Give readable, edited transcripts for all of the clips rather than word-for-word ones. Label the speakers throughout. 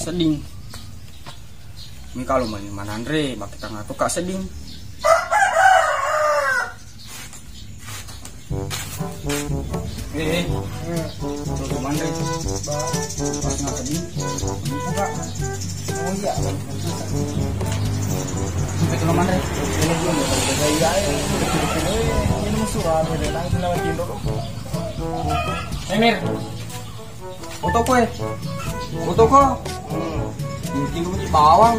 Speaker 1: seding. Ini kalau main manandre, bak kita ngatuk kak seding. Tuh mandre, pas nggak seding, buka. Oh iya, betul mandre. Ini belum ada gaya. Ini musuh ada langsung lewat tidur. Emir, foto ko. Tinggal di bawah.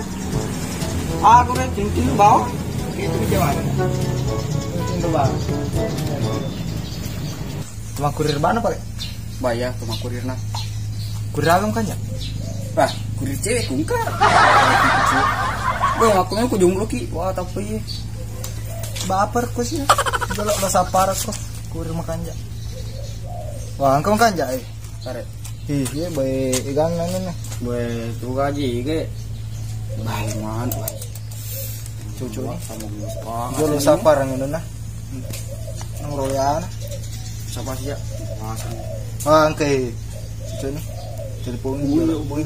Speaker 1: Aku nih tinggal di bawah. Itu di mana? Tinggal bawah.
Speaker 2: Cuma kurir mana pak?
Speaker 1: Bayar cuma kurir nak.
Speaker 2: Kurir agam kan ya?
Speaker 1: Bah, kurir cewek kungkar. Gue ngakunya aku jomblo ki. Wah tapi
Speaker 2: Baper ko sih. Kalau bahasa paras ko kurir makanja. Wah, angkong kanja
Speaker 1: Sare.
Speaker 2: Iya, baik ikan nana nih.
Speaker 1: Gue tuh gaji ke. Baik man, baik.
Speaker 2: Cucu nih.
Speaker 1: Sama gue sekarang.
Speaker 2: Jual sapar yang itu nah. Ngroyan.
Speaker 1: Siapa sih ya? Masuk.
Speaker 2: Ah, angke. Cucu nih. Telepon gue.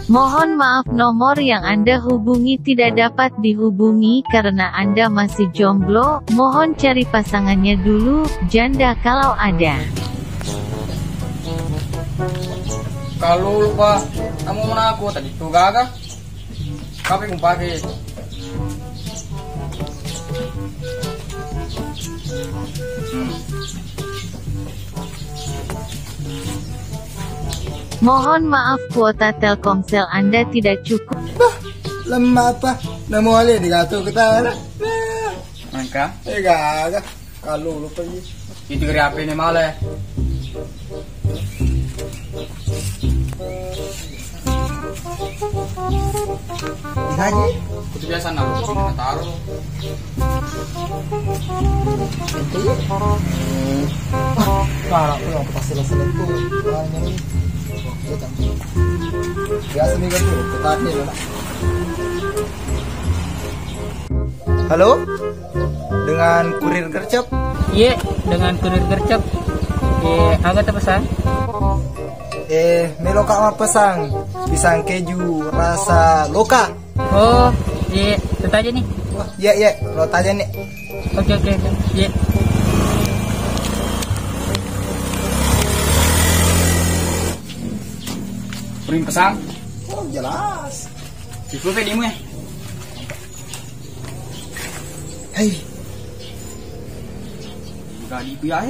Speaker 3: Mohon maaf, nomor yang Anda hubungi tidak dapat dihubungi karena Anda masih jomblo. Mohon cari pasangannya dulu, janda kalau ada.
Speaker 1: Kalau lupa, kamu mana aku tadi tuh gagah? Kapan kamu pakai?
Speaker 3: Mohon maaf, kuota Telkomsel Anda tidak cukup.
Speaker 2: Lemah apa? Namo ale digato kita.
Speaker 1: Angka?
Speaker 2: Gagah. Kalau lupa ini.
Speaker 1: Itu dari apa ini malah?
Speaker 2: Dihaji.
Speaker 1: Itu biasa nak kita taruh.
Speaker 2: Parah tuh yang pasti selesai itu. Biasa nih kan tuh, petani lah. Halo, dengan kurir gercep.
Speaker 4: Iya, dengan kurir gercep. Agak terpesan.
Speaker 2: Meloka mah pesang pisang keju rasa loka.
Speaker 4: Oh, iya, itu aja nih.
Speaker 2: Iya, lo tanya nih.
Speaker 4: Oke. Iya.
Speaker 1: Puring pesang.
Speaker 2: Oh, jelas.
Speaker 1: Itu tadi mu ya.
Speaker 2: Hei,
Speaker 1: Gadi ku ya.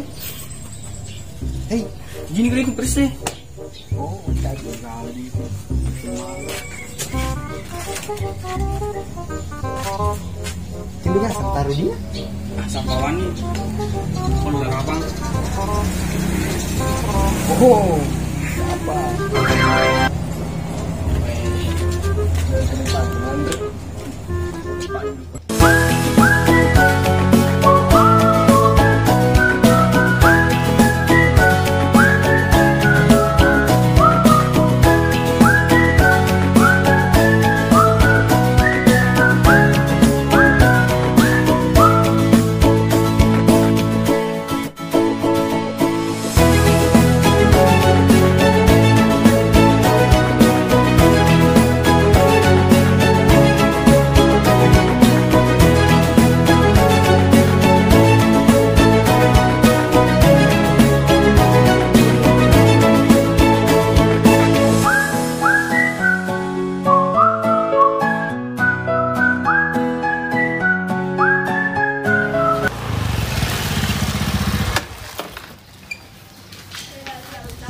Speaker 2: hei.
Speaker 1: Gini kali ku persis.
Speaker 2: Oh, tadi.
Speaker 1: Gadi.
Speaker 2: Ini kan taruh dia.
Speaker 1: Sampawan nih. Kalau udah kapan?
Speaker 2: Oh, apa?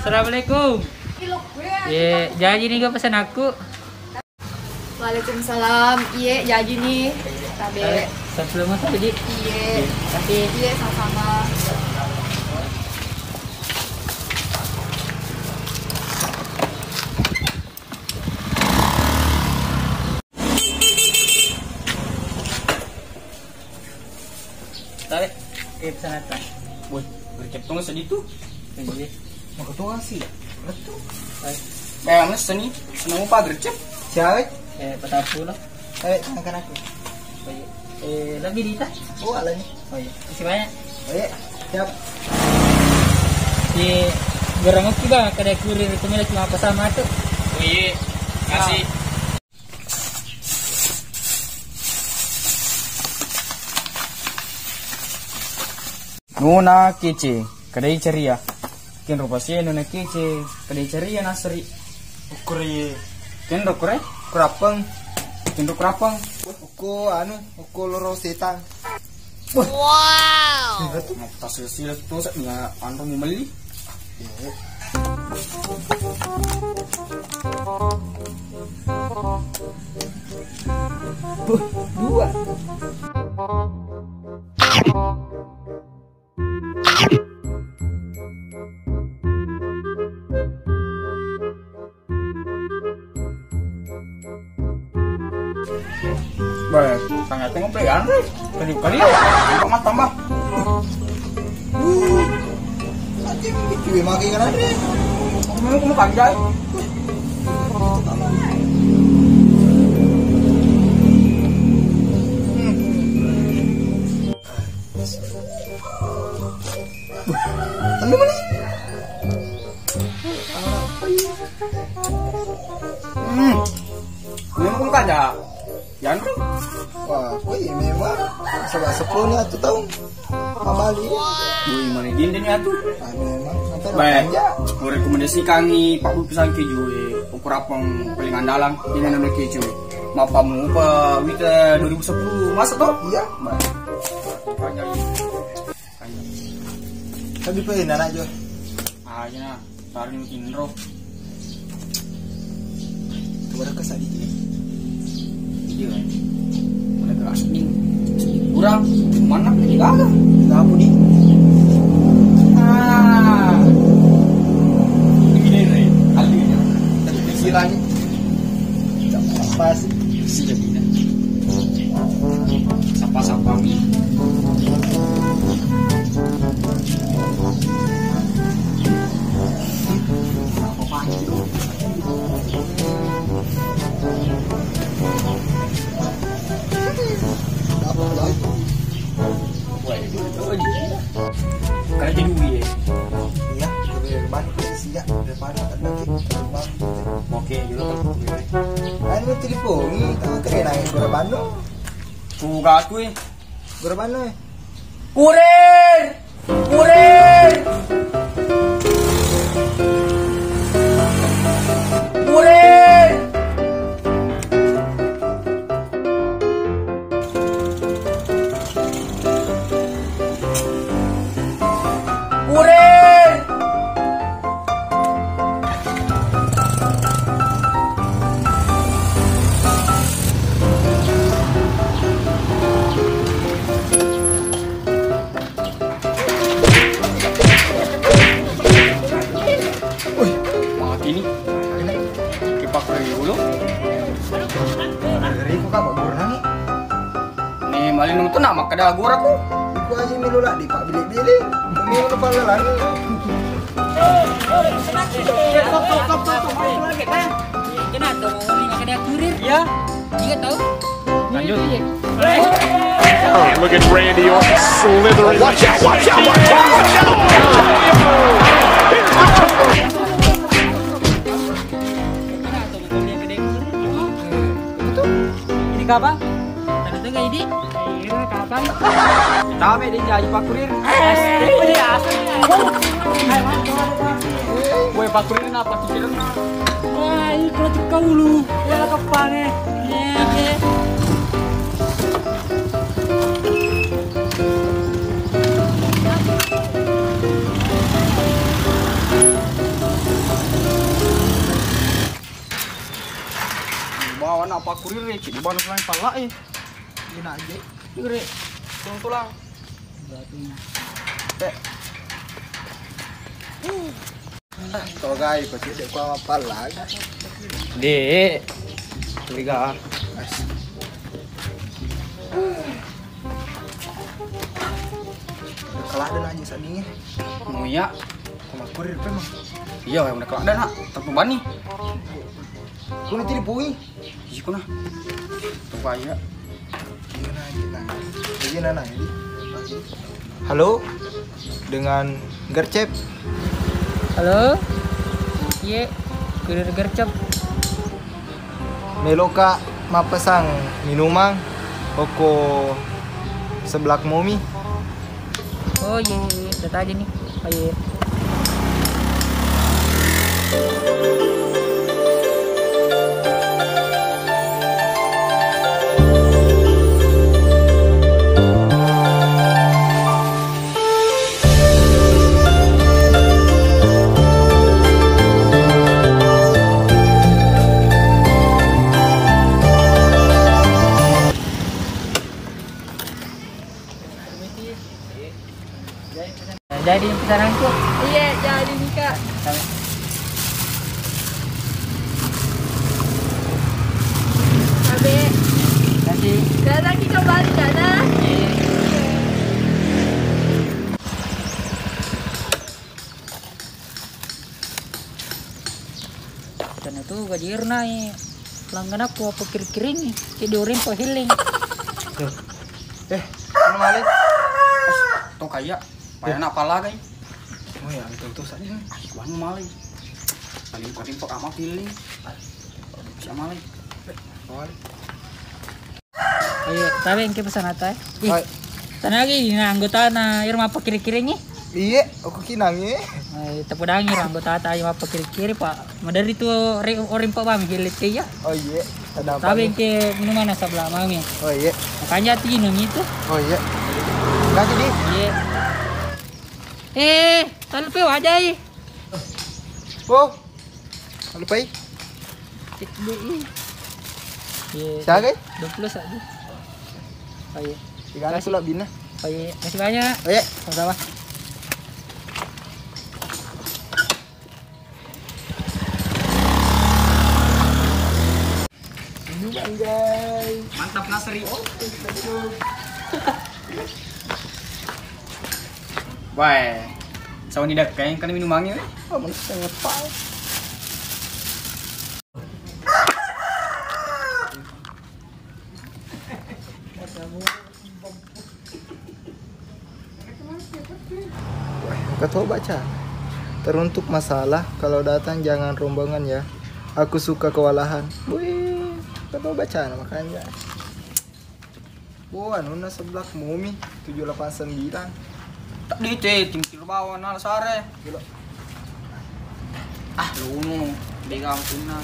Speaker 4: Assalamualaikum. Iya, jadi nih gak pesan aku.
Speaker 5: Waalaikumsalam. Iya, jadi nih. Tabe.
Speaker 4: Sebelum apa tadi?
Speaker 5: Iya.
Speaker 4: Tapi
Speaker 5: Iya, sama-sama.
Speaker 1: Tarik.
Speaker 4: pesan apa?
Speaker 1: Woi, gercep tuh sedih tuh.
Speaker 4: Iya.
Speaker 2: Mau ketua sih. Betul.
Speaker 1: Bayangnya seni, seneng apa gercep?
Speaker 2: Siapa?
Speaker 4: Patapu lah.
Speaker 2: Makan aku.
Speaker 4: Lagi dita.
Speaker 2: Oh, alanya.
Speaker 4: Oh iya. Masih banyak.
Speaker 2: Siap.
Speaker 4: Gerang oke ba kada kurir kami cuma apa sama tuh.
Speaker 1: Oh iya, kasih. Nuna kece, kadai ceria. Ken rupa sih nuna kece, kadai ceria nasri.
Speaker 2: Ukuri.
Speaker 1: Ken rokure,
Speaker 2: Kurapeng.
Speaker 1: ken rokurapang.
Speaker 2: Uko loro setan.
Speaker 3: Wow!
Speaker 1: Tas silsilah tu dengan anu mau beli.
Speaker 2: Dua.
Speaker 1: Baik, sangat tengok pelayan. Kali tambah.
Speaker 2: Anjing cuy makin kan ada.
Speaker 1: Kamu panjai.
Speaker 2: Anu mana?
Speaker 1: Memang kan ada. Yan rin.
Speaker 2: Wah, memang. Sebab 10 ni atu tahun. Mabali.
Speaker 1: Boy, mana gini ni atu.
Speaker 2: Memang.
Speaker 1: Baik, aku rekomendasi kami 40% keju ukur apang paling andalan di nama keju. Mapamu apa wita 2010 masa tu?
Speaker 2: Iya.
Speaker 1: Baik. Banyak.
Speaker 2: Tapi pa yun anak jo.
Speaker 1: Aja, tarik mungkin roh.
Speaker 2: Kepada kesadi ini.
Speaker 1: Iya. Mulai keras nih. Kurang mana tidak ada.
Speaker 2: Kamu di. Lagi apa sih
Speaker 1: sudah bina sapa mi karena jadi duit
Speaker 2: iya depan siap depan lagi
Speaker 1: oke juga
Speaker 2: anu telepon tak keren ai depan no
Speaker 1: tugas gue
Speaker 2: depan no
Speaker 1: kurir kurir kurir kurir ini kipak dulu
Speaker 2: dari ko ka magurang
Speaker 1: ni malin nung na makada agura ko
Speaker 2: ko aja milula di pak bilik-bilik kami mo pala lang
Speaker 4: Kenapa mau kada kurir? Ya. Juga tahu. Lanjut.
Speaker 6: Oh, look at Randy Orton slithering. Watch out, watch out, watch out, watch out!
Speaker 4: Ini kapan? Ada tuh nggak ini? Iya kapan?
Speaker 1: tabe din jadi pak kurir
Speaker 4: Ini asal.
Speaker 1: gue pak kurir na pak kurir na
Speaker 4: Wah, ini kalau kau lu, ya kapan ya?
Speaker 1: bawa na pak kurir ni di bawa lang pala
Speaker 2: ina aja
Speaker 1: dire tulang
Speaker 2: to guys ko tidak ko mapala
Speaker 1: de liga
Speaker 2: keladan aja sadinya
Speaker 1: muya
Speaker 2: sama kurir pe mah
Speaker 1: iya yang udah kelada nak terpebani
Speaker 2: Kau nanti dipui.
Speaker 1: Iko na. Tunggu aja.
Speaker 2: Gimana ini? Halo, dengan Gercep.
Speaker 4: Halo. Iya, kurir gercep.
Speaker 2: Meloka mapesang minuman oko seblak momi.
Speaker 4: Oh iya, data aja nih. Oh iya. Jadi pesananku.
Speaker 5: Iya, jadi nih Kak. Abe,
Speaker 4: Nanti.
Speaker 5: datang kita kembali sana.
Speaker 4: Karena itu gaji naik. Langgan aku apa kiri-kiri nih. Tidurin kok healing.
Speaker 2: Ano mali?
Speaker 1: Tong kaya. Paya na pala kay.
Speaker 2: Oh ya, itu saja.
Speaker 1: Ay, kuan mo malay. Paling ko rin pag ama feeling. Siya malay.
Speaker 4: Ayo, tapi yang pesan ata.
Speaker 2: Ay,
Speaker 4: Tanah lagi na anggota na irma apa kiri-kiri nih.
Speaker 2: iya, aku kinangi.
Speaker 4: Ay, tapodangir anggota ata yung apa kiri-kiri Pak. Madari tu orin pa mami hilit kaya.
Speaker 2: Oh iya, ada apa?
Speaker 4: Tapi yang ke minuman na sebelah mami.
Speaker 2: Oh iya,
Speaker 4: Makanya tinggi itu.
Speaker 2: oh iya. Ganti di.
Speaker 4: Iya. Talu pe wajai.
Speaker 2: Oh, lupa i.
Speaker 4: Iya.
Speaker 2: Siapa?
Speaker 4: 20 saja. Oh iya.
Speaker 2: Tiga anak sulap bina.
Speaker 4: Oh iya, masih banyak.
Speaker 2: Oh iya.
Speaker 4: Sama-sama.
Speaker 2: Minuman guys.
Speaker 1: Mantap Nasri. Wah. Sawan ni dak kayang kan minum angin.
Speaker 2: Oh, manusia ngepal. Kau baca. Teruntuk masalah, kalau datang jangan rombongan ya. Aku suka kewalahan. Wih, kau baca makanya. Oh, anu na seblak Mumi 789.
Speaker 1: Tak dite tim bawah na sare.
Speaker 2: Gila.
Speaker 1: Ah, luno. Begang tuna.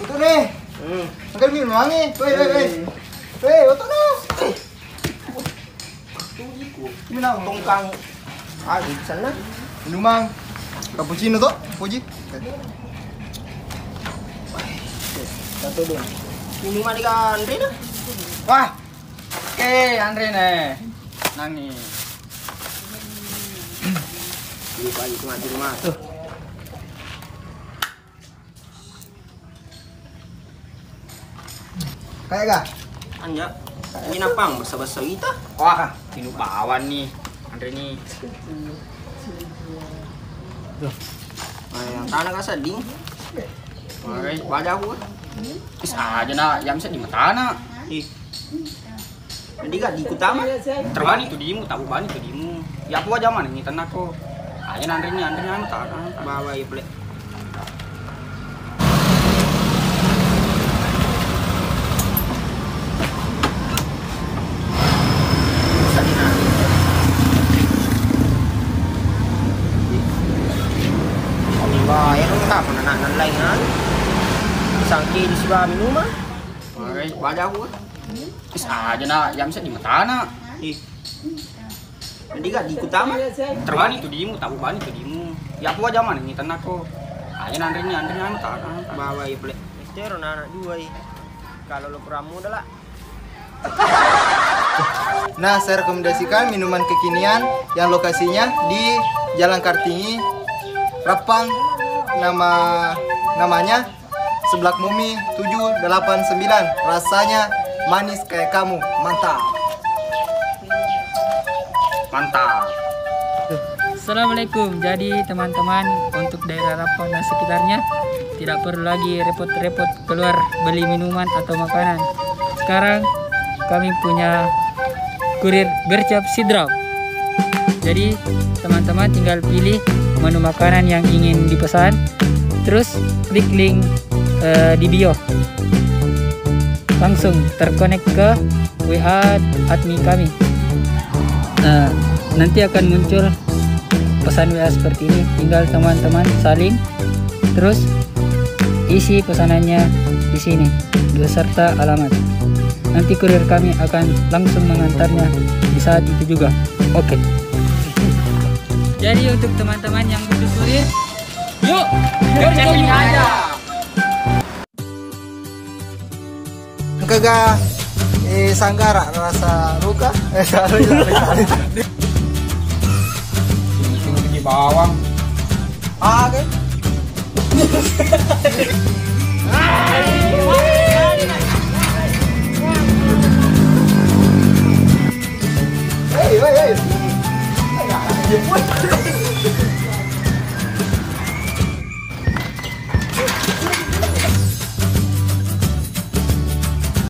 Speaker 2: Itu nih. Angkat minum wangi. Weh. Itu nih. Minum tongkang. Ah, di sana. Minuman. Cappuccino tuh, Puji. Satu dong.
Speaker 1: Minuman di Andre na. Wah. Oke, Andre nih. Nangis. Lupa itu mati rumah.
Speaker 2: Kayak gak?
Speaker 1: Anja. Ini napang basa-basa kita. Wah, tinupawan nih. Andre nih. Yang tanah ka sading. Oke, wajah aku. Is aja na, yang bisa di mata na. Jadi gak di utama. Terbani itu dimu, tabu bani itu dimu. Ya aku aja mana nih tanah ko. Aja Andre nya mata. Bawa ya plek.
Speaker 7: Bayar dong tak mana nak lain kan? Sangki di sebelah minuman.
Speaker 1: Oke, wajah aku. Is aja na, yang bisa di mata na.
Speaker 7: Jadi gak di utama.
Speaker 1: Terbani itu dimu, tabu bani itu dimu. Ya aku aja mana nih tanah ko. Aja Andre nya mata.
Speaker 7: Bawa ya plek. Estero anak dua kalau lo kurang muda lah.
Speaker 2: Nah, saya rekomendasikan minuman kekinian yang lokasinya di Jalan Kartini, Rapang. Namanya Seblak Mumi 789. Rasanya manis kayak kamu. Mantap.
Speaker 1: Mantap.
Speaker 4: Assalamualaikum. Jadi teman-teman, untuk daerah Rapang dan sekitarnya tidak perlu lagi repot-repot keluar beli minuman atau makanan. Sekarang kami punya kurir gercep sidrap. Jadi teman-teman tinggal pilih menu makanan yang ingin dipesan, terus klik link di bio, langsung terkonek ke WA admin kami. Nanti akan muncul pesan WA seperti ini. Tinggal teman-teman salin, terus isi pesanannya di sini beserta alamat. Nanti kurir kami akan langsung mengantarnya di saat itu juga. Oke. Jadi untuk teman-teman yang butuh kurir, yuk kerjain aja.
Speaker 2: Kagak sanggara rasa luka
Speaker 1: Di bawang.
Speaker 2: oke. Hey.